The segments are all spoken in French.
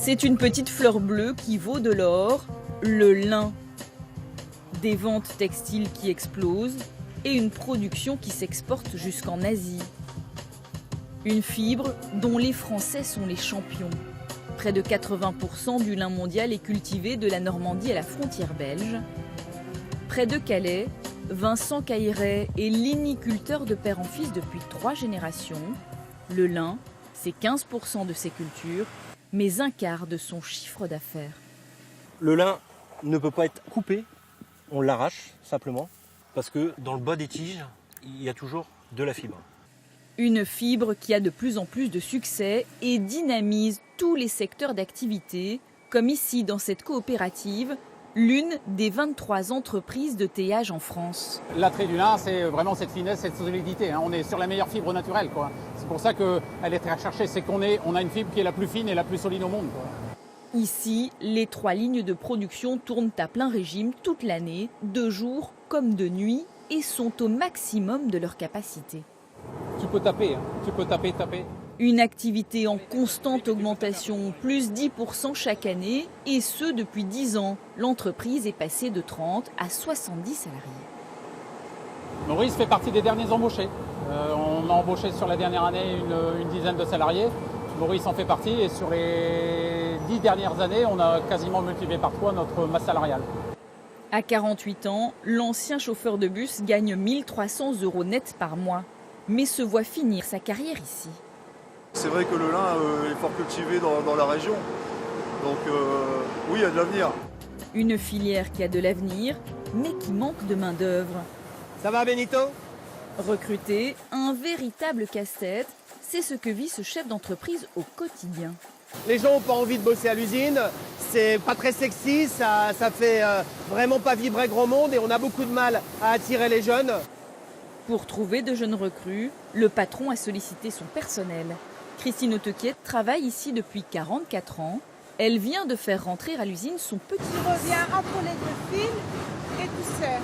C'est une petite fleur bleue qui vaut de l'or, le lin. Des ventes textiles qui explosent et une production qui s'exporte jusqu'en Asie. Une fibre dont les Français sont les champions. Près de 80% du lin mondial est cultivé de la Normandie à la frontière belge. Près de Calais, Vincent Caïret est liniculteur de père en fils depuis 3 générations. Le lin, c'est 15% de ses cultures, mais un quart de son chiffre d'affaires. Le lin ne peut pas être coupé, on l'arrache simplement, parce que dans le bas des tiges, il y a toujours de la fibre. Une fibre qui a de plus en plus de succès et dynamise tous les secteurs d'activité, comme ici dans cette coopérative, l'une des 23 entreprises de teillage en France. L'attrait du lin, c'est vraiment cette finesse, cette solidité. On est sur la meilleure fibre naturelle, quoi. C'est pour ça qu'elle est très recherchée, c'est qu'on a une fibre qui est la plus fine et la plus solide au monde, quoi. Ici, les 3 lignes de production tournent à plein régime toute l'année, de jour comme de nuit, et sont au maximum de leur capacité. Tu peux taper, tu peux taper. Une activité en constante augmentation, plus 10% chaque année, et ce depuis 10 ans. L'entreprise est passée de 30 à 70 salariés. Maurice fait partie des derniers embauchés. On a embauché sur la dernière année une dizaine de salariés. Maurice en fait partie et sur les 10 dernières années, on a quasiment multiplié par 3 notre masse salariale. À 48 ans, l'ancien chauffeur de bus gagne 1 300 € net par mois, mais se voit finir sa carrière ici. C'est vrai que le lin est fort cultivé dans la région, donc oui, il y a de l'avenir. Une filière qui a de l'avenir, mais qui manque de main-d'œuvre. Ça va, Benito? Recruter, un véritable casse-tête, c'est ce que vit ce chef d'entreprise au quotidien. Les gens n'ont pas envie de bosser à l'usine, c'est pas très sexy, ça fait vraiment pas vibrer grand monde et on a beaucoup de mal à attirer les jeunes. Pour trouver de jeunes recrues, le patron a sollicité son personnel. Christine Autequiet travaille ici depuis 44 ans. Elle vient de faire rentrer à l'usine son petit. Il revient entre les 2 fils et tout seul.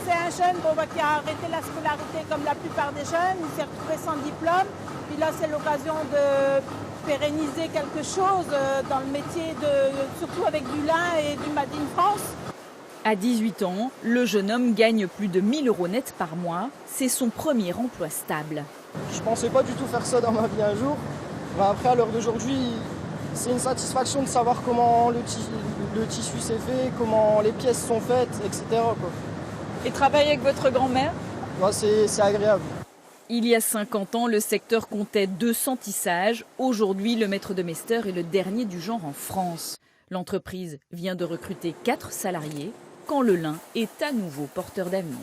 C'est un jeune qui a arrêté la scolarité comme la plupart des jeunes. Il s'est retrouvé sans diplôme. Puis là, c'est l'occasion de pérenniser quelque chose dans le métier, surtout avec du lin et du Made in France. À 18 ans, le jeune homme gagne plus de 1 000 € net par mois. C'est son premier emploi stable. Je pensais pas du tout faire ça dans ma vie un jour. Après, à l'heure d'aujourd'hui, c'est une satisfaction de savoir comment le tissu s'est fait, comment les pièces sont faites, etc. quoi. Et travailler avec votre grand-mère ? Ouais, c'est agréable. Il y a 50 ans, le secteur comptait 200 tissages. Aujourd'hui, le maître de Mester est le dernier du genre en France. L'entreprise vient de recruter 4 salariés quand le lin est à nouveau porteur d'avenir.